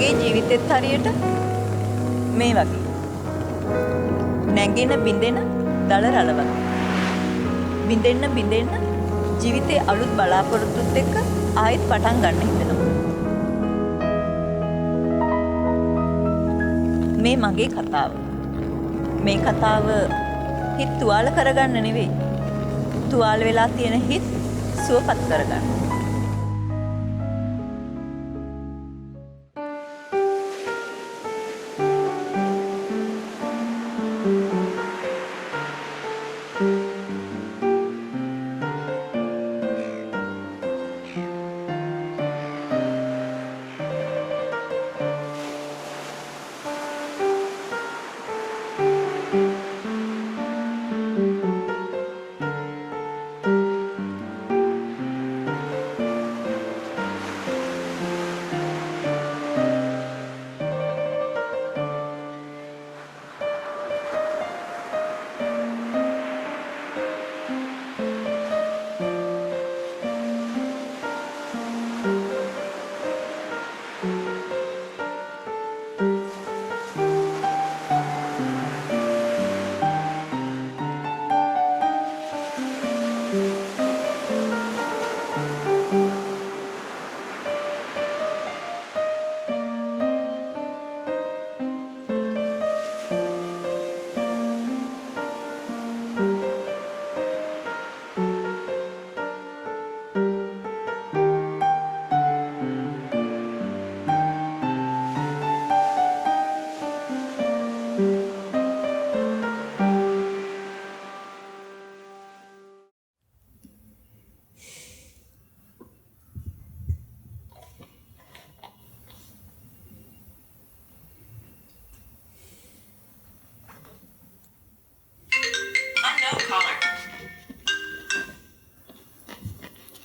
මගේ ජීවිතෙත් හරියට මේ වගේ. නැගෙන බිඳෙන දල රළ වගේ. බිඳෙන්න ජීවිතේ අලුත් බලාපොරොත්තුත් එක්ක ආයෙත් පටන් ගන්න හිතෙනවා. මේ මගේ කතාව. මේ කතාව හිත තුවාල කරගන්න නෙවෙයි. තුවාල වෙලා තියෙන හිත සුවපත් කරගන්න.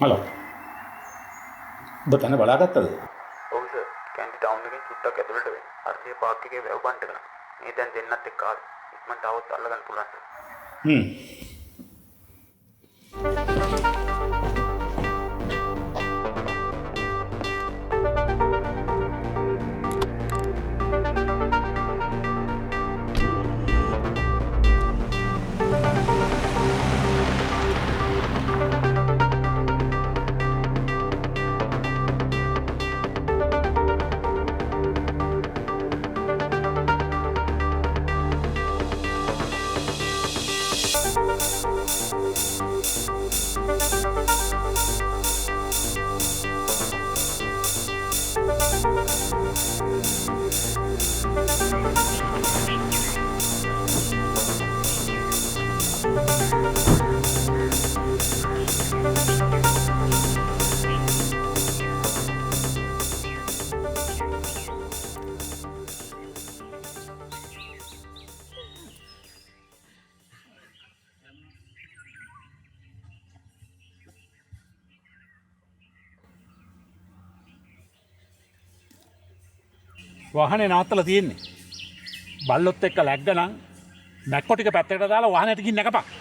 හලෝ. ඔබ තන බලාගත්තද? ඔව් සර්. කැන්ටි ටවුන් එකෙන් චුට්ටක් ඇතුළට වෙන්න. අර්ධිය පාක් එකේ වැව් බන්ට් එක. මේ දැන් දෙන්නත් එක්ක ආවේ. ඉක්මනට આવොත් අල්ලගන්න පුළුවන් සර්. වාහනේ නවත්තලා තියෙන්නේ. බල්ලොත් එක්ක läග්ග නම් මැක්කෝ ටික පැත්තකට දාලා වාහනේට ගිහින් නැකපන්.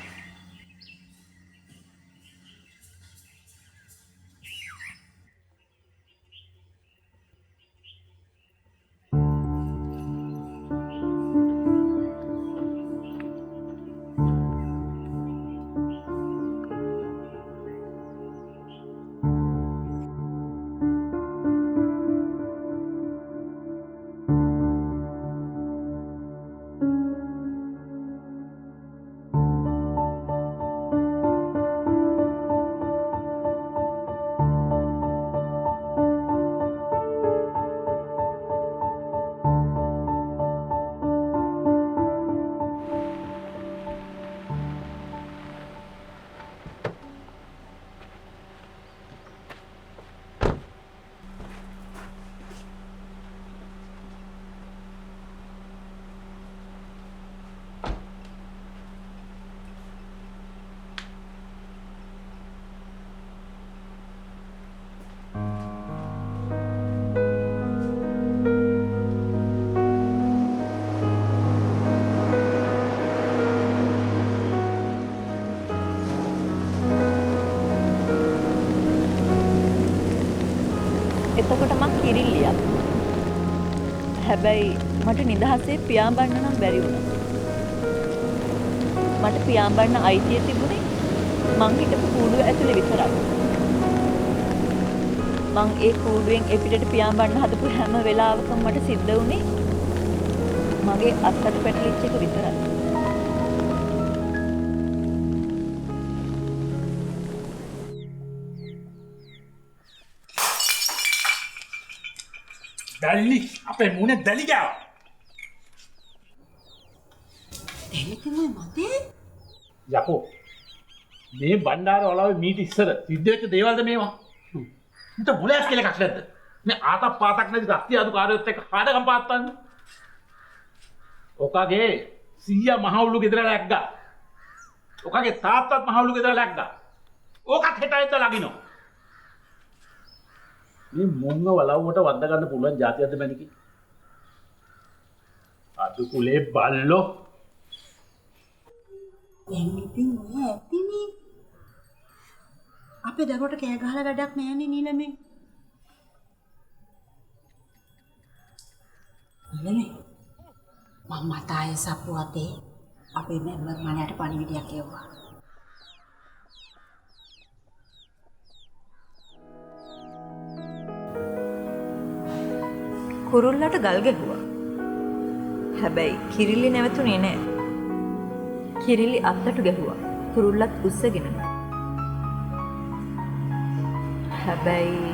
එතකොට මං කිරිල්ලියක්. හැබැයි මට නිදහසේ පියාඹන්න නම් බැරි වුණා. මට පියාඹන්න අයිතිය තිබුණේ මං හිටපු කූඩුව ඇතුලේ විතරක්. මං ඒ කූඩුවෙන් එපිටට පියාඹන්න හදපු හැම වෙලාවකම මට සිද්ධ වුණේ මගේ අත්කට පැටලිච්ච එක විතරයි. දැල්ලි අපේ මුනේ දැලි ගාව. දැලි තමයි මතේ. යකෝ මේ බණ්ඩාර වලාවේ මීට ඉස්සර සිද්ධ වෙච්ච දේවල්ද මේවා? මට බුලෑස් කියලා එකක් නැද්ද? මේ ආතක් පාතක් නැති රස්තිය අඩු කාර්යොත් එක්ක කාඩකම් පාත්තන්නේ. ඔකගේ සීයා මහවුලු ගෙදර läග්ගා. ඔකගේ තාත්තත් මහවුලු ගෙදර läග්ගා. ඕකත් හෙටයිත ලගිනෝ. මේ මොංග වලව්වට වද්ද ගන්න පුළුවන් જાතියක්ද මැනිකි? අදු කුලේ බල්ලෝ. දැන් ඉතින් ඔය ඇතිනේ. අපේ දරුවට කෑ ගහලා වැඩක් නෑනේ නීලමේ. නීලමේ. මම මතාය සප්පු අතේ අපේ මෙම්බර් මලයට පණිවිඩයක් එවුවා. කුරුල්ලට ගල් ගැහුවා. හැබැයි කිරිලි නැවතුනේ නෑ. කිරිලි අත්තට ගැහුවා. කුරුල්ලත් උස්සගෙන. හැබැයි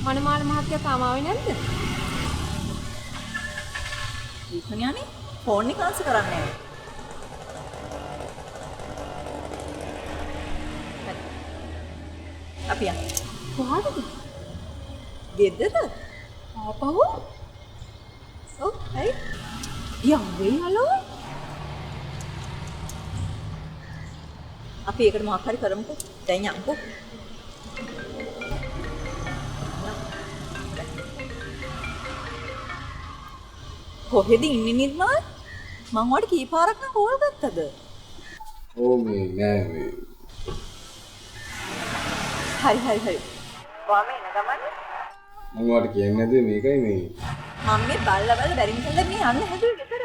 මනමාල මහත්තයා තාම ආවේ නැද්ද? දීපඥානේ ෆෝන් එක ආන්සර් කරන්නේ නැහැ. අපි යන්න. කොහාටද? ගෙදර? ආපහු? ඔව් හරි. යම්වේ හලෝ. අපි ඒකට මොකක් හරි කරමුකෝ. දැන් යමුකෝ. කොහෙද ඉන්නේ නිර්මාල්? මං ඔයාලට කී පාරක් නම් කෝල් ගත්තද? ඕ මේ නෑ මේ හරි. ඔයා මේ එන ගමන් මම ඔයාලට කියන්නේ නැද්ද මේකයි මේ මම මේ බල්ලා බැරි නිසා මේ යන්න හැදුවේ ගෙදර.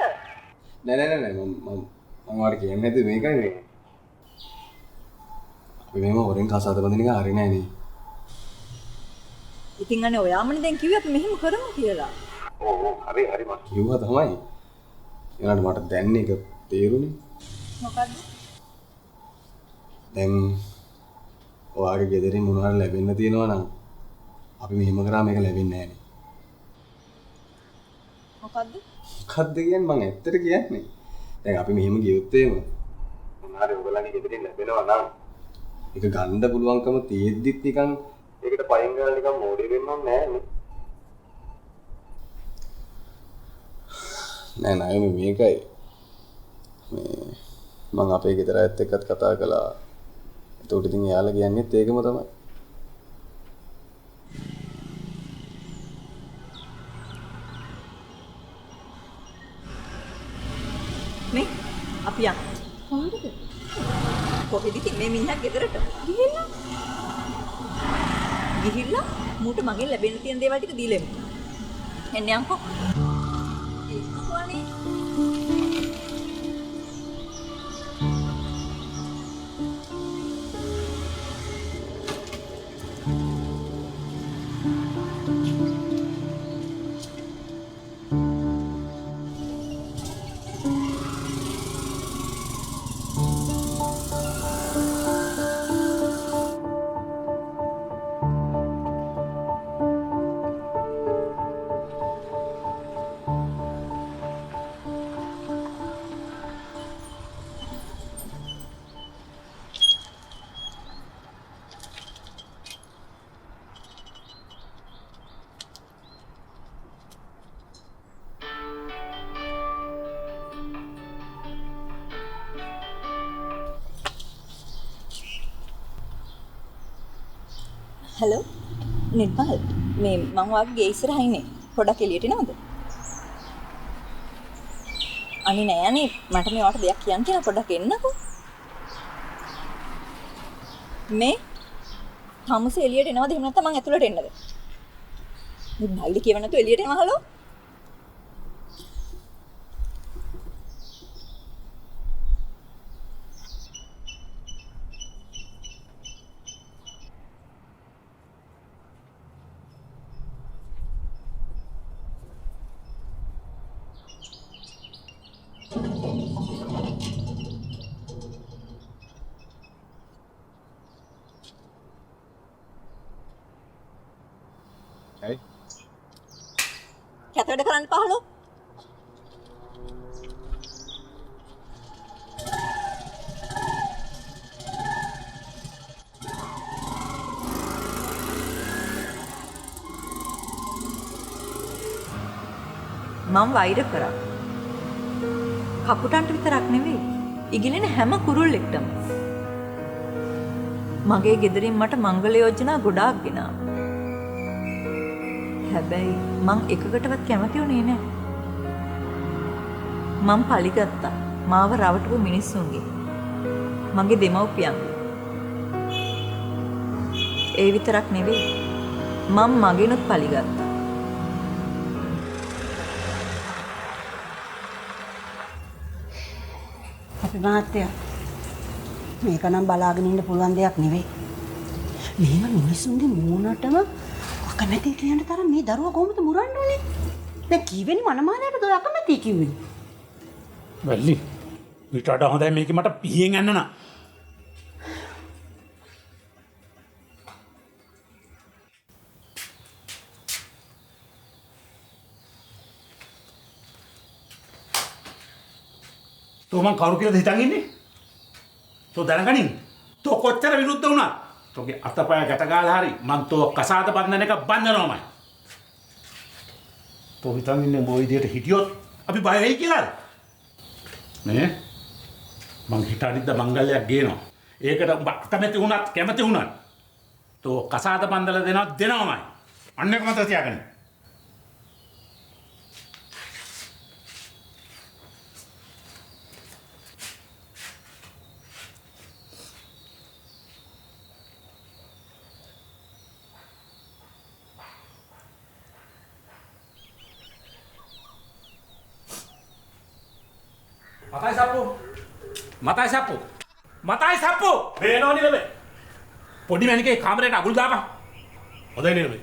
නෑ මම ඔයාලට කියන්නේ නැද්ද මේකයි මේ අපි මේව හොරෙන් කසාද බඳින එක හරි නෑ නේ. ඉතින් අනේ ඔයාමනේ දැන් කිව්වේ අපි මෙහෙම කරමු කියලා. ඔව් හරි මම කිව්වා තමයි. ඒනට මට දැන් එක තේරුනේ. මොකද්ද? දැන් ඔයාගේ ගෙදරින් මොනවාරි ලැබෙන්න තියෙනවා නම් අපි මෙහෙම කරා මේක ලැබෙන්නේ නෑනේ. මොකද්ද? මොකද්ද කියන්නේ මං ඇත්තට කියන්නේ. දැන් අපි මෙහෙම ගියොත් එහෙම මොනවාරි ඔයගලගේ ගෙදරින් ලැබෙනවා නම් ඒක ගන්න පුළුවන්කම තියෙද්දිත් නිකන් ඒකට පයින් ගාලා නිකන් මොඩේ වෙන්න ඕනේ නෑනේ. නෑ මේකයි මේ මම අපේ ගෙදර ඇත්ත එක්කත් කතා කළා. ඒකට ඉතින් එයාලා කියන්නේත් ඒකම තමයි. මේ අපි යන්න. කොහාටද? කොහෙද ඉතින් මේ මිනිහා ගෙදරට ගිහිල්ලා මූට මගෙන් ලැබෙන්න තියෙන දේවල් ටික දීලා එමු. එන්න යන්කෝ. ඒකෝනේ. හලෝ නිර්මල් මේ මං වාගේ ගේ ඉස්සරහා ඉන්නේ. පොඩක් එළියට එනවද? අනේ නෑ අනේ මට මේවට දෙයක් කියන්න කියලා පොඩක් එන්නකෝ. මේ තමුස එළියට එනවද එහෙම නැත්නම් මං ඇතුළට එන්නද? මේ බයිලි කියව නැතුව එළියට එනවා හලෝ. ඇයි? කැත වැඩ කරන්න පහලෝ. මම වෛර කරා. කපුටන්ට විතරක් නෙවෙයි. ඉගිලෙන හැම කුරුල්ලෙක්ටම. මගේ ගෙදරින් මට මංගල යෝජනා ගොඩාක් ගෙනාවා. හැබැයි මං එකකටවත් කැමති වුණේ නෑ. මං පලිගත්තා මාව රවටපු මිනිස්සුන්ගේ. මගේ දෙමව්පියන්ගේ. ඒ විතරක් නෙවෙයි. මං මගෙනුත් පලිගත්තා. අපි මහත්තයා මේක නම් බලාගෙන ඉන්න පුළුවන් දෙයක් නෙවෙයි. මෙහෙම මිනිස්සුන්ගේ මූණටම අකමැති කියන තරම් මේ දරුවා කොහොමද මුරන්න උනේ? දැන් කීවෙනි මනමාලයට ඔය අකමැති කිව්වේ? වැල්ලි ඊට වඩා හොඳයි මේක මට පිහින් යන්න නා. තෝ මං කවුරු කියලාද හිතන් ඉන්නේ? තෝ දැනගනින්. තෝ කොච්චර විරුද්ධ වුණත් තෝගේ අතපය ගැට ගාලා හරි මං තෝ කසාද බන්ධන එක බන්ධනවමයි. තෝ හිතන් ඉන්නේ මොයි විදියට හිටියොත් අපි බය වෙයි කියලාද? නේ? මං හිතානිද්ද මංගල්‍යයක් ගේනවා. ඒකට උඹ අකමැති වුණත් කැමති වුණත් තෝ කසාද බන්ධලා දෙනවමයි. අන්න එක මතක තියාගන්න. මතයි සප්පු පේනෝ නිලමේ පොඩි මැනිකේ කාමරේට අගුල් දාපන් හොඳයි නිලමේ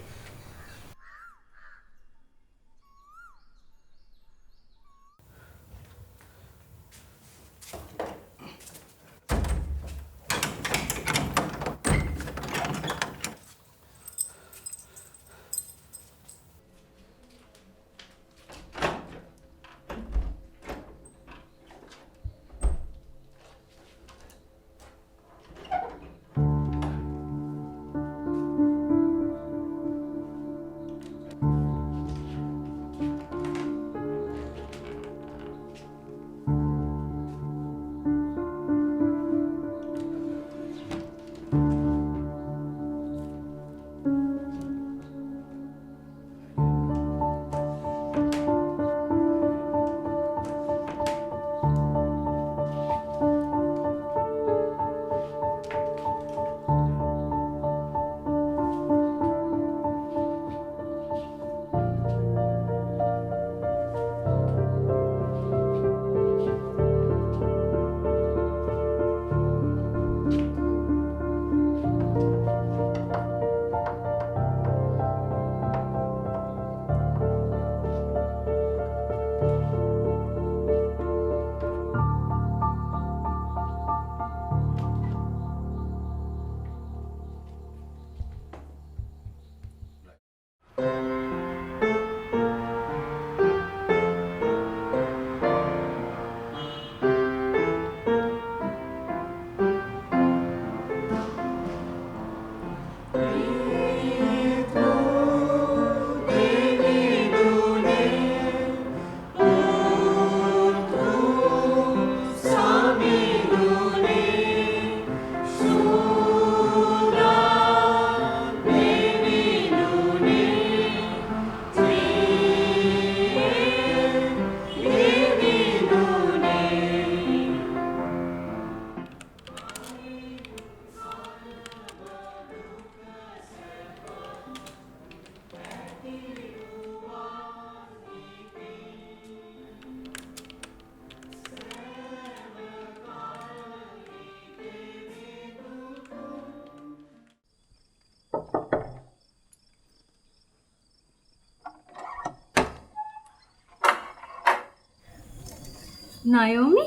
නයෝමි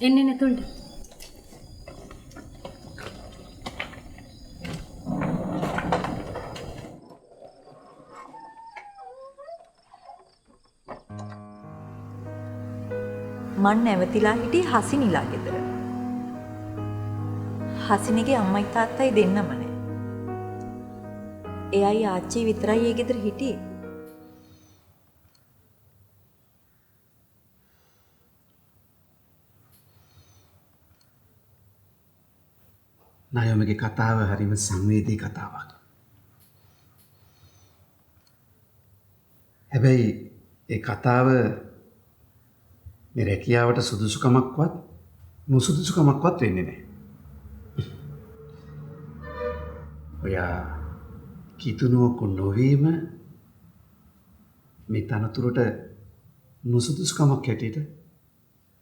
එන්නේ නැතුන්ට මං නැවතිලා හිටියේ හසිනිලා ගෙදර. හසිනිගේ අම්මයි තාත්තයි දෙන්නම නෑ. එයයි ආච්චි විතරයි ඒ ගෙදර හිටියේ. නයෝමගේ කතාව හරිම සංවේදී කතාවක්. හැබැයි ඒ කතාව මේ රැකියාවට සුදුසුකමක්වත් නුසුදුසුකමක්වත් වෙන්නේ නැහැ. ඔයා කිතුනුවක නොවීම මේ තනතුරට නුසුදුසුකමක් හැටියට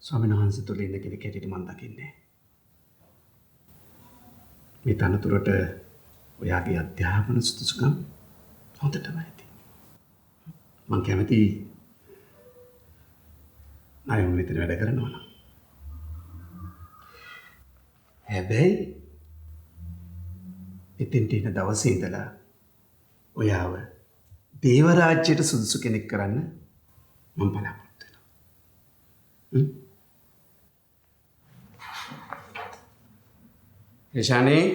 ස්වාමීන් වහන්සේ තුළ ඉන්න කෙනෙක් හැටියට මම දකින්නේ. මේ තනතුරට ඔයාගේ අධ්‍යාපන සුදුසුකම් හොඳටම ඇති. මම කැමති අයම මෙතන වැඩ කරනවා නම්. හැබැයි ඉතින් තියෙන දවසේ ඉඳලා ඔයාව දේව රාජ්‍යයට සුදුසු කෙනෙක් කරන්න මම බලාපොරොත්තු වෙනවා. ඒෂානේ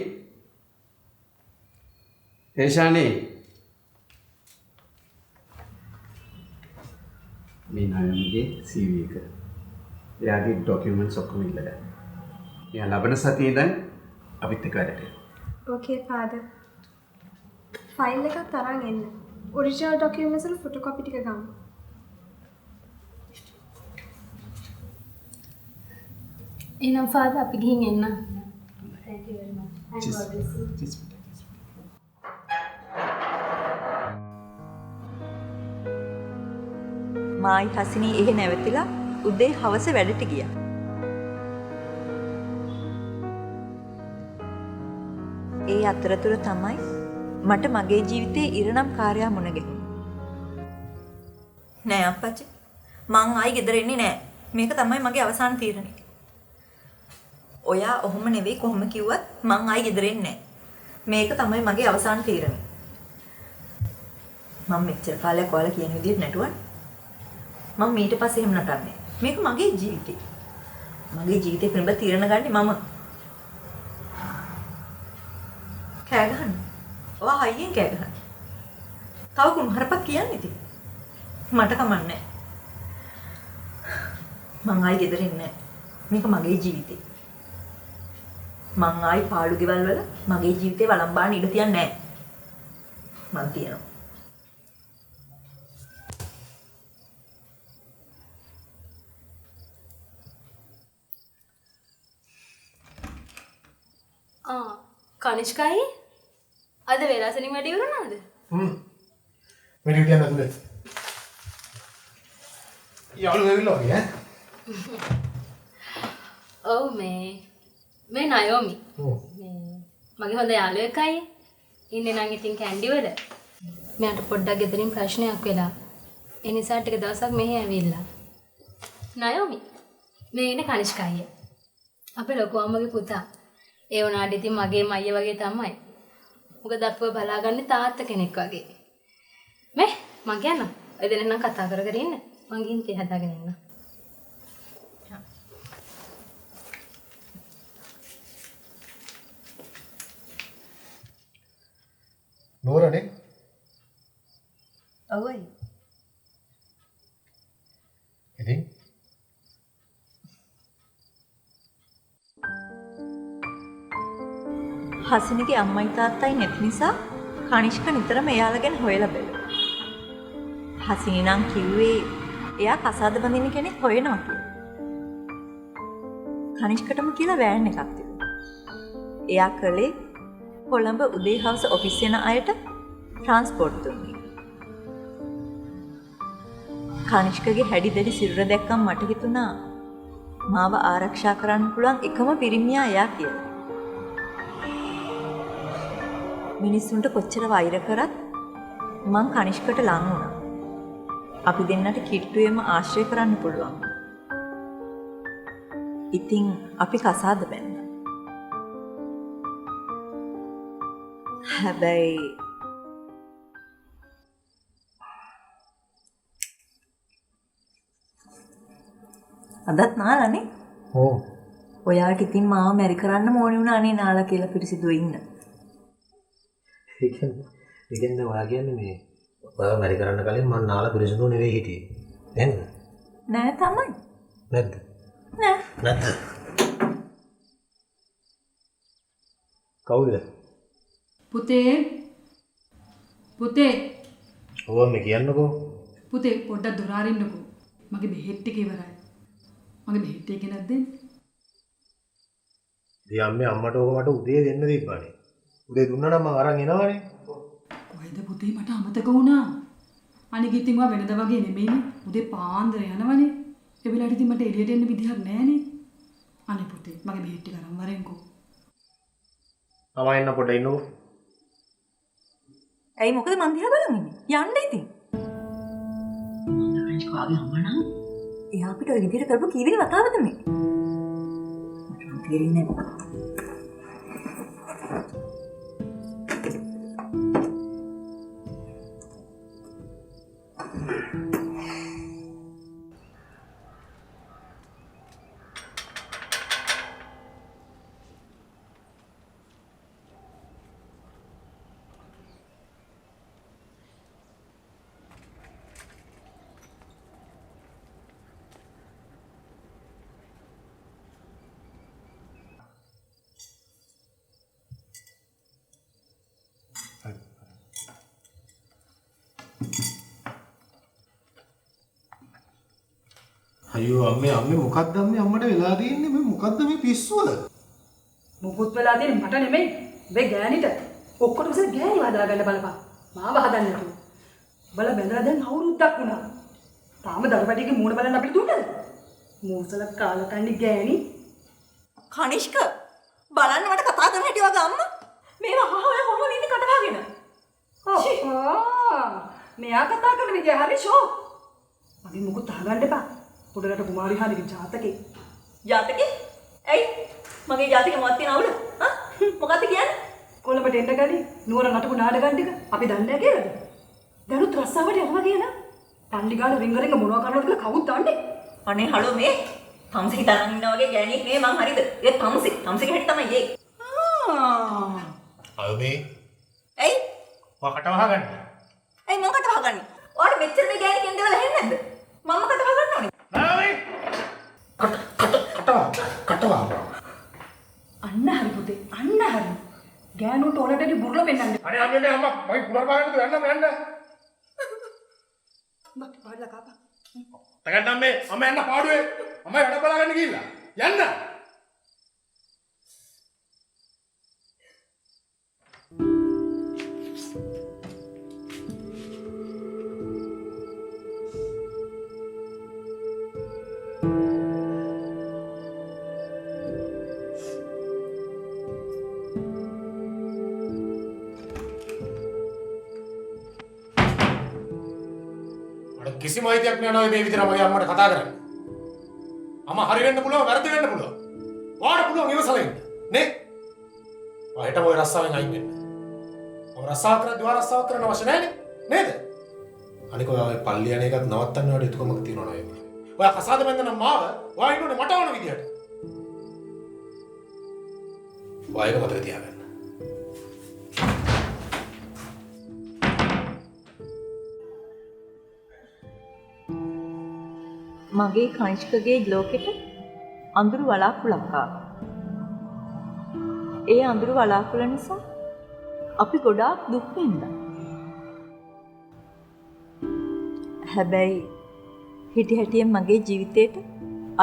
මේ නයනගේ CV එක. එයාගේ ඩොකියුමන්ට්ස් ඔක්කොම ඉල්ලගන්න. එයා ලබන සතියේ ඉඳන් අපිත් එක්ක වැඩ කරනවා. Okay, father. ෆයිල් එකක් තරන් එන්න. ඔරිජිනල් ඩොකියුමන්ට්ස් වල ෆොටෝකෝපි ටික ගමු. එහෙනම් ෆාදර් අපි ගිහින් එන්න. මායි හසිනී එහෙ නැවතිලා උදේ හවස වැඩට ගියා. ඒ අතරතුර තමයි මට මගේ ජීවිතේ ඉරණම් කාර්යය මුණ ගැහුනේ. නෑ අප්පච්චි. මං ආයි ගෙදර එන්නේ නෑ. මේක තමයි මගේ අවසාන තීරණය. ඔයා ඔහොම නෙවෙයි කොහොම කිව්වත් මං ආයි ගෙදර එන්නේ නෑ. මේක තමයි මගේ අවසාන තීරණය. මම මෙච්චර කාලයක් ඔයාලා කියන විදිහට නටුවා. මම ඊට පස්සේ එහෙම නටන්නේ. මේක මගේ ජීවිතේ. මගේ ජීවිතේ පිළිබඳ තීරණ ගන්නේ මම. කෑ ගහන්න. ඔයා හයියෙන් කෑ ගහන්න. තව කුණුහරුපක් කියන්නේ ඉතින්. මට කමන්නේ. මං ආයි ගෙදර එන්නේ නැහැ. මේක මගේ ජීවිතේ. මං ආයි පාළු ගෙවල් වල මගේ ජීවිතේ වළම්බාන්න ඉඩ තියන්නේ නැහැ. මං තියනවා. කනිෂ්කයි අද වෙලාසනින් වැඩි වුණාද? වැඩි හිටියන් නැතුලේ. යාළුවෝ ඇවිල්ලා වගේ ඈ? ඔව් මේ නයෝමි. මගේ හොඳ යාළුවෙක්යි. ඉන්නේ නම් ඉතින් කැන්ඩි වල. මට පොඩ්ඩක් ගෙදරින් ප්‍රශ්නයක් වෙලා. ඒ නිසා ටික දවසක් මෙහෙ ඇවිල්ලා. නයෝමි මේ ඉන්නේ කනිෂ්කයි. අපේ ලොකු අම්මගේ පුතා. ඒ වුණාට ඉතින් මගේ මයිය වගේ තමයි. මොකද අපව බලාගන්නේ තාත්තා කෙනෙක් වගේ. මේ මං කියන්නම්. ඔය දෙන්නම් කතා කර කර ඉන්න. මං ගිහින් තේ හදාගෙන ඉන්න. නෝරනේ. ඔවයි. ඉතින් හසිනිගේ අම්මයි තාත්තයි නැති නිසා කනිෂ්ක නිතරම එයාලා ගැන හොයලා බැලුවා. හසිනි නම් කිව්වේ එයා කසාද බඳින්න කෙනෙක් හොයනවා කියලා. කනිෂ්කටම කියලා වෑන් එකක් තිබුණා. එයා කළේ කොළඹ උදේ හවස ඔෆිස් යන අයට ට්‍රාන්ස්පෝර්ට් දුන්නේ. කනිෂ්කගේ හැඩි දැඩි සිරුර දැක්කම මට හිතුණා මාව ආරක්ෂා කරන්න පුළුවන් එකම පිරිමියා එයා කියලා. මිනිස්සුන්ට කොච්චර වෛර කරත් මං කනිෂ්කට ලං වුණා. අපි දෙන්නට කිට්ටුවේම ආශ්‍රය කරන්න පුළුවන්. ඉතින් අපි කසාද බැන්නා. හැබැයි අදත් නාලානේ. ඕ. ඔයාට ඉතින් මාව මැරි කරන්න ඕනේ වුණානේ නාලා කියලා පිරිසිදුව ඉන්න. ඒ කියන්නේ ඔයා කියන්නේ මේ ඔයාව මැරි කරන්න කලින් මම නාලා පිරිසිදු නෙවෙයි හිටියේ. නේද? නෑ තමයි. නැද්ද? නෑ. නැද්ද? කවුද? පුතේ ඔව් මේ කියන්නකෝ. පුතේ පොඩ්ඩක් දොර අරින්නකෝ. මගේ බෙහෙත් ටික ඉවරයි. මගේ බෙහෙත් ටික ගෙනත් දෙන්න. ඉතින් අම්මේ අම්මට ඕක මට උදේ දෙන්න තිබ්බනේ. උදේ දුන්නා නම් මම අරන් එනවනේ. කොහෙද පුතේ මට අමතක වුණා. අනික ඉතින් ඔයා වෙනද වගේ නෙමෙයිනේ. උදේ පාන්දර යනවනේ. ඒ වෙලාවට ඉතින් මට එළියට එන්න විදිහක් නැහනේ. අනේ පුතේ මගේ බෙහෙත් ටික අරන් වරෙන්කෝ. මම එන්න පොඩ ඉන්නකෝ. ඇයි මොකද මන් දිහා බලන් ඉන්නේ? යන්න ඉතින්. අනිකාගේ අම්මා නම් එයා අපිට ඔය විදිහට කරපු කී වෙනි වතාවද මේ? මට නම් තේරෙන්නේ නැහැ. අයියෝ අම්මේ මොකක්ද අම්මට වෙලා තියෙන්නේ මේ මොකක්ද මේ පිස්සුව? මොකුත් වෙලා තියෙන්නේ මට නෙමෙයි. මේ ගෑනිට. ඔක්කොටම ඉතින් ගෑනි හදාගන්න බලපන්. මාව හදන්න නෑ. බල බැලලා දැන් අවුරුද්දක් වුණා. තාම දරුපැටිගේ මූණ බලන්න අපිට දුන්නද? මෝසල කාලකන්ණි ගෑනි. කනිෂ්ක බලන්න මට කතා කරන හැටි වගේ අම්මා. මේවා අහවල කොහොමද ඉන්නේ කට වහගෙන? මෙයා කතා කරන විදිය හරි ෂෝ. මගේ මොකුත් අහගන්න එපා. පොඩකට කුමාරි හානිගේ ජාතකේ. ජාතකේ? ඇයි? මගේ ජාතකේ මොකක්ද තියෙන අවුල? හා? මොකක්ද කියන්නේ? කොළඹට එන්න ගනි නුවර නටපු 나ඩගම් ටික අපි දන්නේ නැහැ කියලාද? දැනුත් රස්සාවට යනවා කියලා. තණ්ඩි ගාන රිංග මොනවා කරනවද කියලා කවුද දන්නේ? අනේ හලෝ මේ තම්සි හිතාගෙන ඉන්නා වගේ ගෑණියෙක් නෙමෙයි මං හරිද? ඒ තම්සිගේ හැටි තමයි ඒ. අය මේ ඇයි? ඔයා කට වහගන්න. ඇයි මං කට වහගන්නේ? ඔයාලා මෙච්චර මේ ගෑණි කෙන්ද වෙලා හෙන්නේ නැද්ද? මම කට වහගන්න ඕනේ. නෑ කට වහ. අන්න හරි පුතේ අන්න හරි. ගෑනුන්ට ඕනටදී බුරුල පෙන්නන්න. අනේ අම්මේ අම්මා මයි පුනර්භාගන්නද යන්න. මත් පාඩලා කාපා. තකන්න අම්මේ අම්ම යන්න පාඩුවේ. අම්මයි වැඩ බලාගන්න ගිහිල්ලා. යන්න. කිසිම අයිතියක් නෑ නෝ මේ විදිහට මගේ අම්මට කතා කරන්න. අම්මා හරි වෙන්න පුළුවන් වැරදි වෙන්න පුළුවන්. ඔයාට පුළුවන් ඉවසලා ඉන්න. නේ? ඔයාට ඔය රස්සාවෙන් අයින් වෙන්න. ඔය රස්සාව කරද්දී ඔයා රස්සාව කරන්න අවශ්‍ය නෑනේ. නේද? අනික ඔයා ඔය පල්ලි යන එකත් නවත්තන්න වඩා යුතුකමක් තියෙනවා නෝ ඒක. ඔයා කසාද බැඳන මාව ඔයා ඉන්නෝනේ මට ඕන විදිහට. ඔයා ඒක මතක තියාගන්න. මගේ කනිෂ්කගේ ලෝකෙට අඳුරු වලාකුළක් ආවා. ඒ අඳුරු වලාකුළ නිසා අපි ගොඩාක් දුක් විඳා. හැබැයි හිටි හැටියෙන් මගේ ජීවිතේට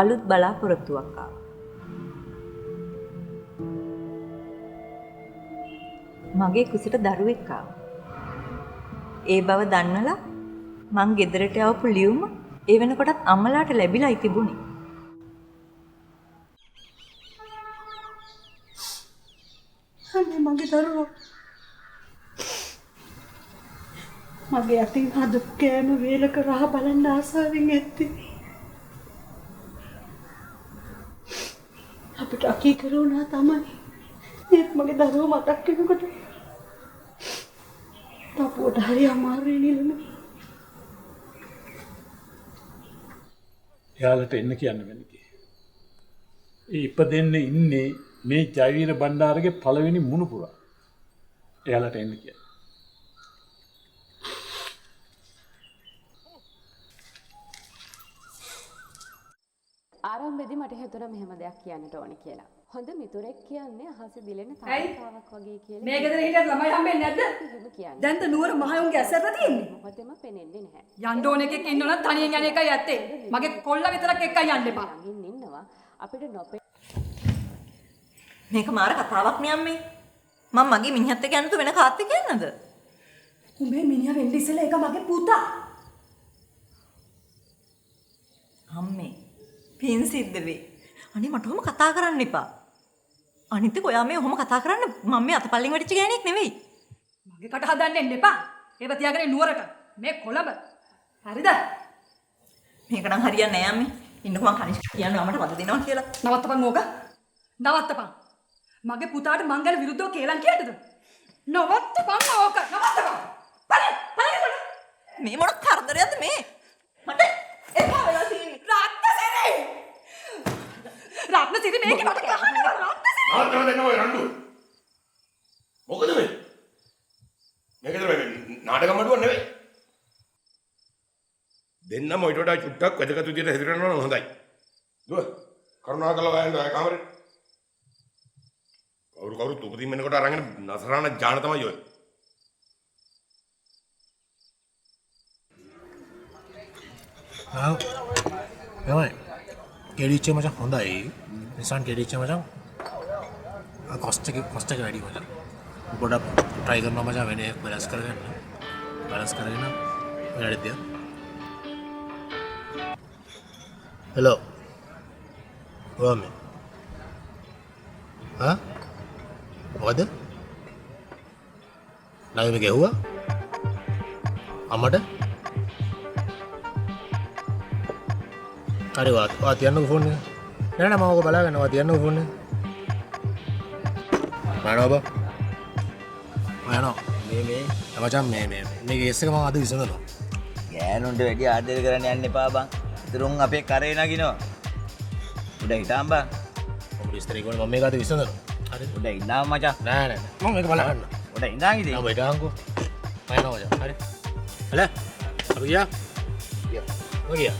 අලුත් බලාපොරොත්තුවක් ආවා. මගේ කුසට දරුවෙක් ආවා. ඒ බව දන්නලා මං ගෙදරට ආවපු ලියුම ඒ වෙනකොටත් අම්මලාට ලැබිලායි තිබුණේ. අනේ මගේ දරුවෝ මගේ අතින් හදපු කෑම වේලක රහ බලන්න ආසාවෙන් ඇත්තේ. අපිට අකී කරුණා තමයි. ඒත් මගේ දරුවෝ මතක් වෙනකොට තපුවට හරි අමාරුයි නිලම. එයාලට එන්න කියන්න වෙන්නේ. ඒ ඉපදෙන්නේ ඉන්නේ මේ ජයවීර බණ්ඩාරගේ පළවෙනි මුණුපුරා. එයාලට එන්න කියන්න. ආරම්භෙදි මට හිතුණා මෙහෙම දෙයක් කියන්නට ඕනේ කියලා. හොඳ මිතුරෙක් කියන්නේ අහසේ දිලෙන තාරකාවක් වගේ කියලා. මේ ගෙදර හිටියත් ළමයි හම්බෙන්නේ නැද්ද? එහෙම කියන්නේ. දැන් ත නුවර මහයුන්ගේ ඇසරලා තියෙන්නේ. මොකටම පෙනෙන්නේ නැහැ. යන්න ඕන එකෙක් ඉන්නවනම් තනියෙන් යන එකයි ඇත්තේ. මගේ කොල්ලා විතරක් එක්කයි යන්න එපා. ළඟින් ඉන්නවා අපිට නොපෙ මේක මාර කතාවක් නේ අම්මේ. මම මගේ මිනිහත් එක්ක යන්නද වෙන කාත් එක්ක යන්නද? උඹේ මිනිහා වෙන්න ඉස්සෙල්ලා ඒක මගේ පුතා. අම්මේ පින් සිද්ධ වෙයි. අනේ මට ඔහොම කතා කරන්න එපා. අනිත් ඔයා මේ ඔහොම කතා කරන්න මම මේ අතපල්ලෙන් වැටිච්ච ගෑණියෙක් නෙවෙයි. මගේ කට හදන්න එන්න එපා. ඒව තියාගෙන නුවරට. මේ කොළඹ. හරිද? මේක නම් හරියන්නේ නෑ අම්මේ. ඉන්නකෝ මං කනිෂ් කියන්නේ මට වද දෙනවා කියලා. නවත්තපන් ඕක. නවත්තපන්. මගේ පුතාට මං ගැන විරුද්ධව කේලම් කියන්නද? නවත්තපන් ඕක. නවත්තපන්. බලන්න. මේ මොන කරදරයක්ද මේ? මට එපා වෙලා තියෙන්නේ. රත්නසිරි මේක මට ගහන්න රත්නසිරි. නවත්තන්න දෙන්න ඔය රණ්ඩු. මොකද මේ? මේකද නාටකම් මඩුවක් නෙවෙයි. දෙන්නම ඔයිට වඩා චුට්ටක් වැදගත් විදියට හැදිරෙනවා නම් හොඳයි. දුව කරුණාකරලා වයන්ද ඔය කාමරේ. කවුරුත් උපදින් වෙනකොට අරගෙන නසරාන ජාන තමයි ඔය. යමයි. කෙඩිච්ච මචං හොඳයි. නිසන් කෙඩිච්ච මචං. කොස්ට් එක වැඩි මචං. පොඩක් try කරනවා මචං වෙන එකක් බැලන්ස් කරගන්න. බැලන්ස් කරගෙන වැඩි දෙයක්. හෙලෝ. කොහමද? මොකද? නායම ගැහුවා? අම්මට? හරි වා තියන්නකෝ ෆෝන් එක. නෑ නෑ මම ඔක බලාගෙන වා තියන්නකෝ ෆෝන් එක. මානව බා. මානව මේ මචං මේ කේස් එක මම අද විසඳනවා. ගෑනුන්ට වැඩි ආදරය කරන්න යන්න එපා බං. ඉතුරුන් අපේ කරේ නගිනවා. උඩ හිටාම් බං. ඔබ ඉස්තරේ කොහොමද මම මේක අද විසඳනවා. හරි උඩ ඉන්නාම මචං. නෑ මම මේක බලන්න. උඩ ඉඳන් ඉතින්. මම හිටාම්කෝ. මානව මචං. හරි. හල. අපි ගියා. ගියා.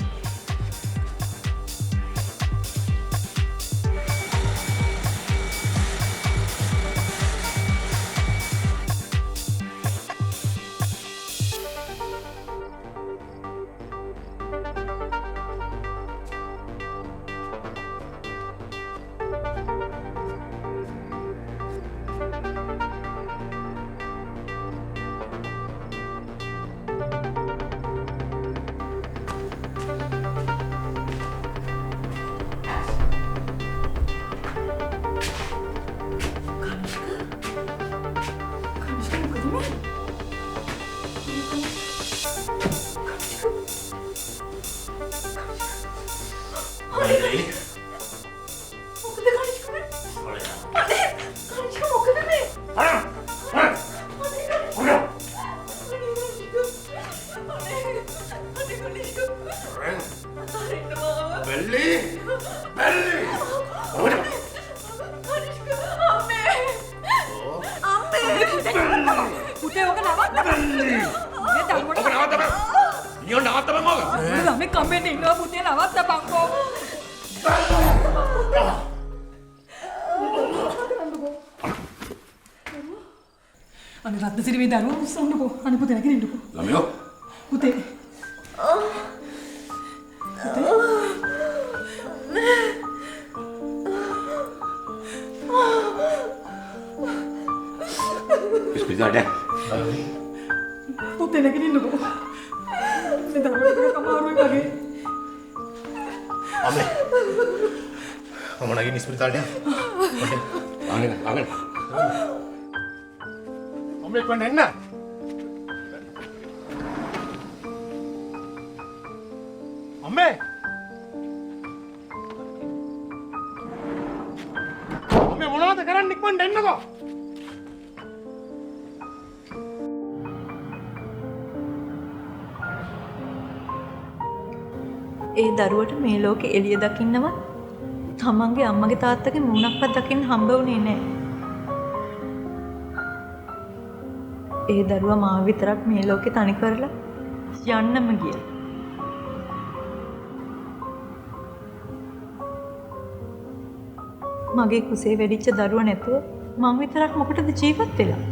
අනේ රත්නසිරි මේ දරුවෝ උස්සන්නකෝ. අනේ පුතේ නැගිටින්නකෝ. ළමයෝ. පුතේ. ඉස්පිරිතාලේ. පුතේ නැගිටින්නකෝ. මේ දරුවෝ කමාරුයි වගේ. අම්මේ. මම නැගිටින්න ඉස්පිරිතාලේ. ආගෙන. අම්මේ කොහෙන්ද එන්න? අම්මේ අම්මේ මොනවද කරන්නේ ඉක්මනට එන්නකෝ ඒ දරුවට මේ ලෝකෙ එළිය දකින්නවත් තමන්ගේ අම්මගේ තාත්තගේ මූණක්වත් දකින්න හම්බ වුණේ නැහැ. ඒ දරුවා මාව විතරක් මේ ලෝකෙ තනි කරලා යන්නම ගියා. මගේ කුසේ වැඩිච්ච දරුවා නැතුව මම විතරක් මොකටද ජීවත් වෙලා?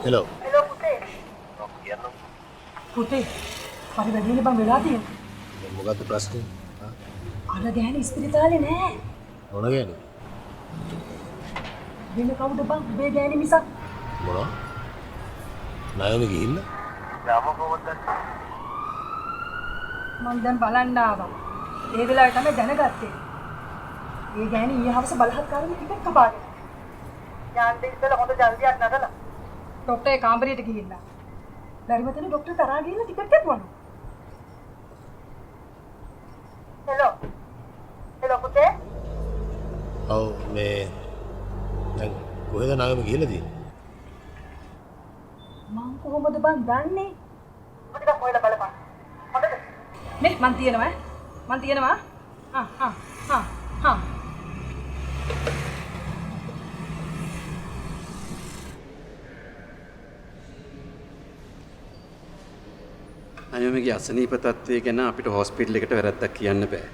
හෙලෝ පුතේ පරි වැඩිනේ බං වෙලා තියෙන්නේ. මොකද්ද ප්‍රශ්නේ? අර ගෑණි ඉස්පිරිතාලේ නෑ. මොන ගෑණි? වෙන කවුද බං? මේ ගෑණි මිසක්. මොනවා? නායෝමි ගිහිල්ලා? මං දැන් බලන්න ආවා. ඒ වෙලාවේ තමයි දැනගත්තේ. ඒ ගෑණි ඊයේ හවස බලහත්කාරව ටිකට් කපාගෙන. යාන්ට ඉස්සෙල්ලා හොඳ ජල්දියක් නැදලා. ડોක්ටර් කාමරයට ගිහිල්ලා. බැරිම තැන ડોක්ටර් තරහා ගිහිල්ලා ටිකට් කැපුවා. හෙලෝ පුතේ. ඔව් මේ දැන් කොහෙද නායෝමි ගිහිල්ලා තියෙන්නේ? මං කොහොමද බං දන්නේ? ටිකක් හොයලා බලපන්. හොඳද? නේ මං තියෙනවා මං තියෙනවා. අයෝමගේ අසනීප තත්ත්වය ගැන අපිට හොස්පිටල් එකට වැරද්දක් කියන්න බෑ.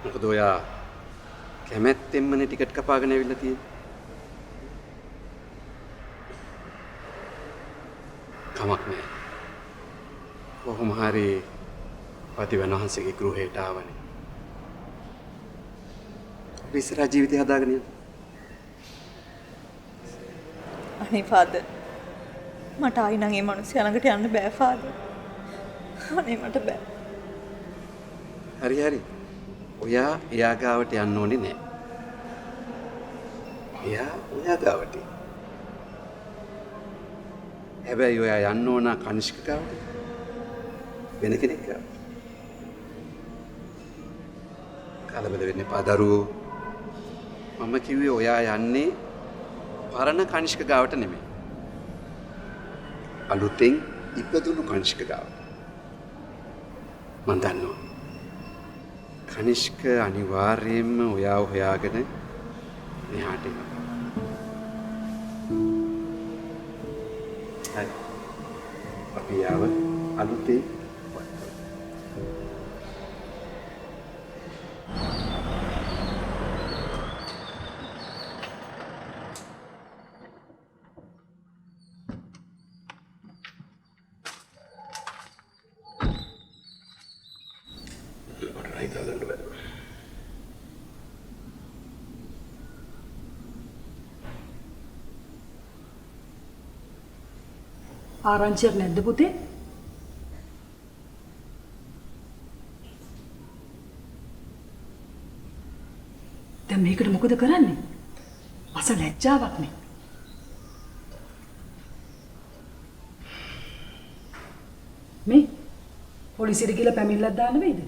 මොකද ඔයා කැමැත්තෙන්මනේ ටිකට් කපාගෙන ඇවිල්ලා තියෙන්නේ. කමක් නෑ. කොහොම හරි පතිවන වහන්සේගේ ගෘහයට ආවනේ. විසරා ජීවිතය හදාගෙන යන්න. අනේ ෆාදර් මට ආයි නම් ඒ මිනිස්සයා ළඟට යන්න බෑ ෆාදර්. අනේ මට බෑ. හරි හරි. ඔයා එයා ගාවට යන්න ඕනේ නෑ. එයා ඔයා ගාවට. හැබැයි ඔයා යන්න ඕන කනිෂ්ක ගාවට. වෙන කෙනෙක් ගාවට. කලබල වෙන්න එපා දරුවෝ. මම කිව්වේ ඔයා යන්නේ පරණ කනිෂ්ක ගාවට නෙමෙයි. අලුතෙන් ඉපදුණු කනිෂ්ක ගාවට. මන් දන්නවා. කනිෂ්ක අනිවාර්යයෙන්ම ඔයාව හොයාගෙන මෙහාට එනවා. හරි. අපි යාව අලුතේ ආරංචියක් නැද්ද පුතේ? දැන් මේකට මොකද කරන්නේ? අස ලැජ්ජාවක් නේ. මේ පොලිසියට ගිහලා පැමිණිල්ලක් දාන්න වෙයිද?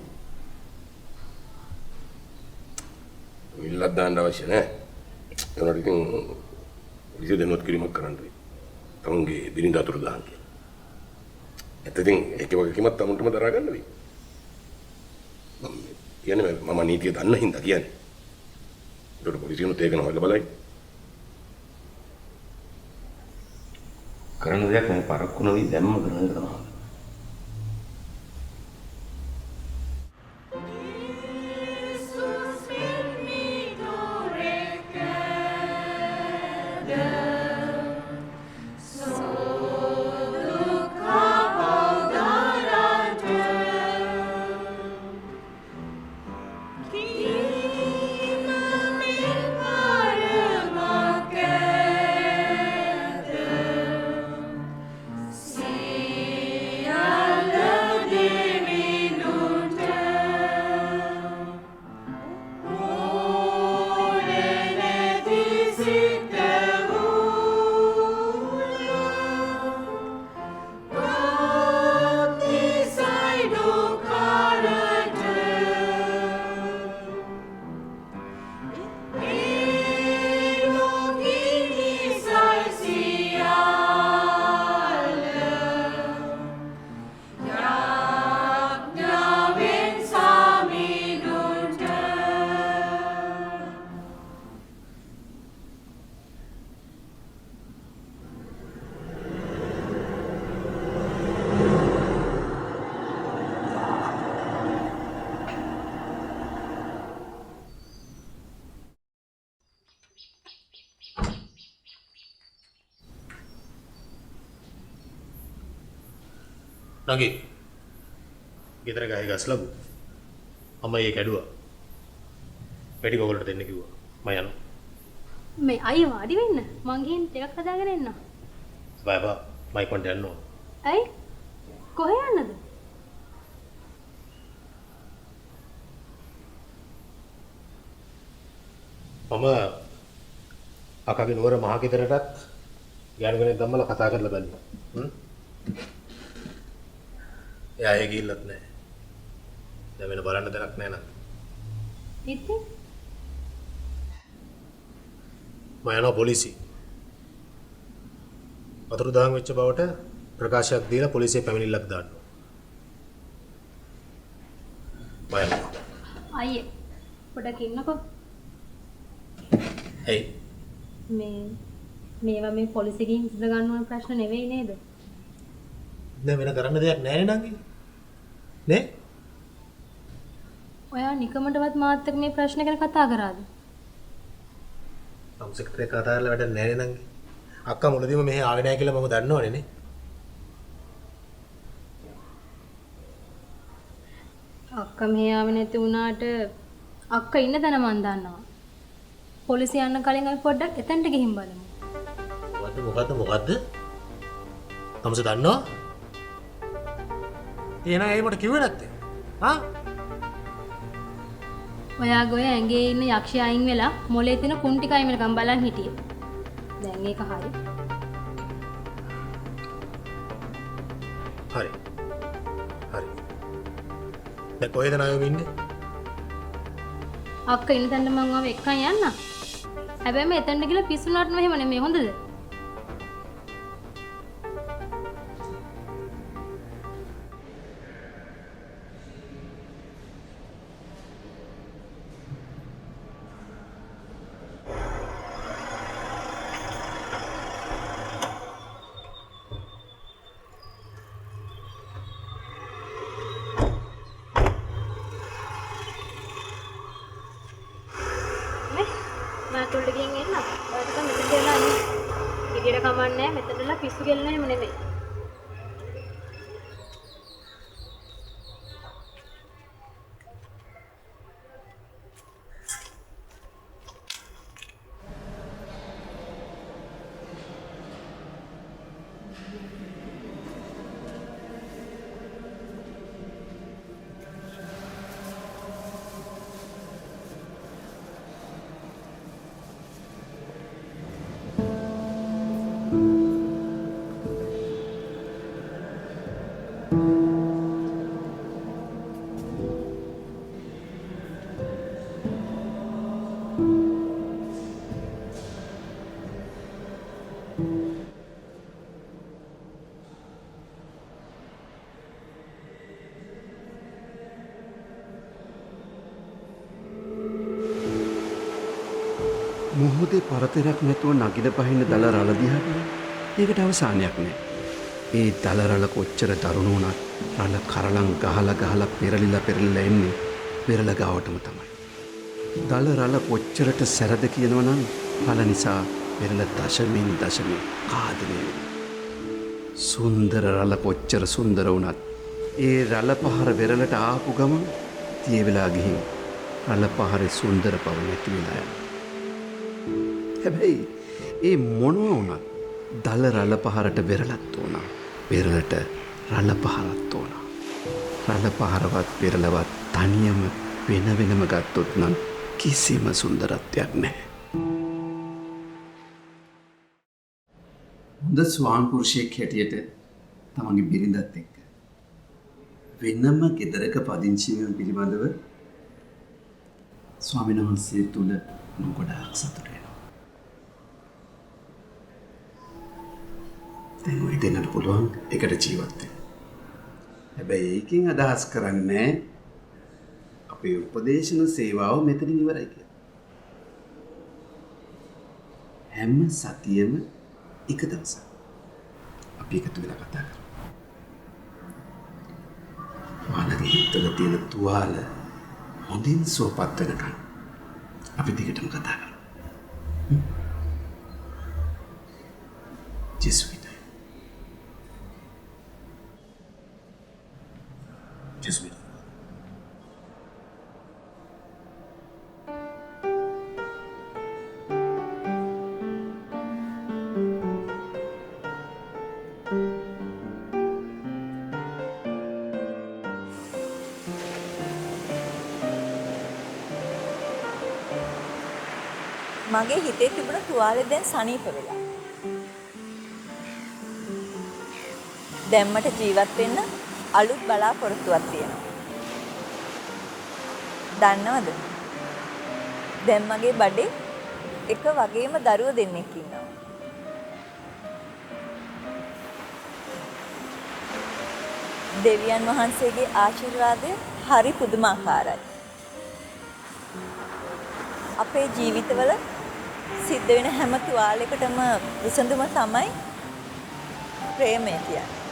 බිලක් දාන්න අවශ්‍ය නැහැ. ඒනොට ඉතින් විශේෂ දෙනොත් කිරීමක් කරන්න වෙයි. තමුන්ගේ බිරිඳ අතුරු දාන්න කියලා. එතෙන් ඒකේ වගකීමක් තමුන්ටම දරා ගන්න වෙයි. මම කියන්නේ මම නීතිය දන්න හින්දා කියන්නේ. ඒකට පොලිසියනොත් ඒක නෝ බලයි. කරන දෙයක් නේ පරක්කු නොවි දැම්ම කරන එක තමයි. නගේ ගෙදර ගහේ ගස් ලැබු අම්මා ඒක ඇඩුවා වැඩි කෝකලට දෙන්න කිව්වා මම යනවා මේ අයියා වාඩි වෙන්න මං ගිහින් ටිකක් හදාගෙන එන්න බයිබා මයික් වන්ට යන්න ඕන ඇයි කොහෙ යන්නද මම අකගේ නුවර මහ ගෙදරටත් ගෑනු කෙනෙක් ධම්මලා කතා කරලා බලන්න එයා ඒ ගිල්ලත් නැහැ. දැන් වෙන බලන්න දෙයක් නැහැ නේද? ඉතින් මම යනවා පොලිසිය. අතුරුදහන් වෙච්ච බවට ප්‍රකාශයක් දීලා පොලිසියේ පැමිණිල්ලක් දාන්න. බය. අයියේ පොඩක් ඉන්නකෝ. හේ මේවා මේ පොලිසිය ගිහින් විසඳ ගන්න ඕන ප්‍රශ්න නෙවෙයි නේද? දැන් වෙන කරන්න දෙයක් නැහැ නංගි. නේ? ඔයා නිකමටවත් මාත් එක්ක මේ ප්‍රශ්න ගැන කතා කරාද? නම් සෙක්‍රටරි කතා කරලා වැඩක් නැහැ නංගි. අක්කා මුලදීම මෙහෙ ආවේ නැහැ කියලා මම දන්නවනේ නේ. අක්කා මෙහෙ ආවේ නැති වුණාට අක්කා ඉන්න තැන මන් දන්නවා. පොලිසිය යන්න කලින් අපි පොඩ්ඩක් එතනට ගිහින් බලමු. මොකද්ද? තමස දන්නවා? එහෙනම් ඒ මට කිව්වේ නැත්තේ. ආ? ඔයාගේ ඔය ඇඟේ ඉන්න යක්ෂය අයින් වෙලා මොලේ තියෙන කුණු ටික අයින් වෙනකම් බලන් හිටියේ. දැන් ඒක හරි. හරි. දැන් කොහෙද නායෝ ඉන්නේ? අක්කා ඉන්න තැනට මම ආව එක්කන් යන්න. හැබැයි මේ එතනට ගිහලා පිස්සුනාට මෙහෙම නෙමෙයි හොඳද? මාතුල්ට ගිහින් එන්න. ඔයාට මෙතන දෙලා ඉන්න. ඉදිරියට කමන්නේ මෙතනලා පිස්සු ගෙල්ලන හැම නෙමෙයි. මොහොතේ පරතරයක් නැතුව නගින පහින දල රළ දිහා බලන්න. ඒකට අවසානයක් නැහැ. ඒ දල රළ කොච්චර දරුණු වුණත් රළ කරලම් ගහලා පෙරලිලා එන්නේ පෙරල ගාවටම තමයි. දල රළ කොච්චරට සැරද කියනවනම් රළ නිසා පෙරල දශමින් කාදනය වෙනවා. සුන්දර රළ කොච්චර සුන්දර වුණත් ඒ රළ පහර වෙරළට ආපු ගමන් තිය වෙලා ගිහින් රළ පහරේ සුන්දර බව නැති වෙලා යනවා. හැබැයි ඒ මොනවා වුණත් දල රළ පහරට වෙරළත් ඕන. වෙරළට රළ පහරත් ඕන. රළ පහරවත් වෙරළවත් තනියම වෙනම ගත්තොත් නම් කිසිම සුන්දරත්වයක් නැහැ. හොඳ ස්වාමි පුරුෂයෙක් හැටියට තමන්ගේ බිරිඳත් එක්ක වෙනම ගෙදරක පදිංචි වීම පිළිබඳව ස්වාමීන් වහන්සේ තුල ගොඩාක් සතුට වෙනවා. දැන් ඔය දෙන්නට පුළුවන් එකට ජීවත් වෙන්න. හැබැයි ඒකෙන් අදහස් කරන්නේ අපේ උපදේශන සේවාව මෙතනින් ඉවරයි කියලා. හැම සතියෙම එක දවසක් අපි එකතු වෙලා කතා කරමු. ඔයාලගේ හිතවල තියෙන තුවාල හොඳින් සුවපත් වෙනකන් අපි දිගටම කතා කරමු. ජෙසුවිට. මගේ හිතේ තිබුණ තුවාලේ දැන් සනීප වෙලා. දැන් මට ජීවත් වෙන්න අලුත් බලාපොරොත්තුවක් තියෙනවා. දන්නවද? දැන් මගේ බඩේ එක වගේම දරුවෝ දෙන්නෙක් ඉන්නවා. දෙවියන් වහන්සේගේ ආශිර්වාදය හරි පුදුමාකාරයි. අපේ ජීවිතවල සිද්ධ වෙන හැම තුවාලයකටම විසඳුම තමයි ප්‍රේමය කියන්නේ.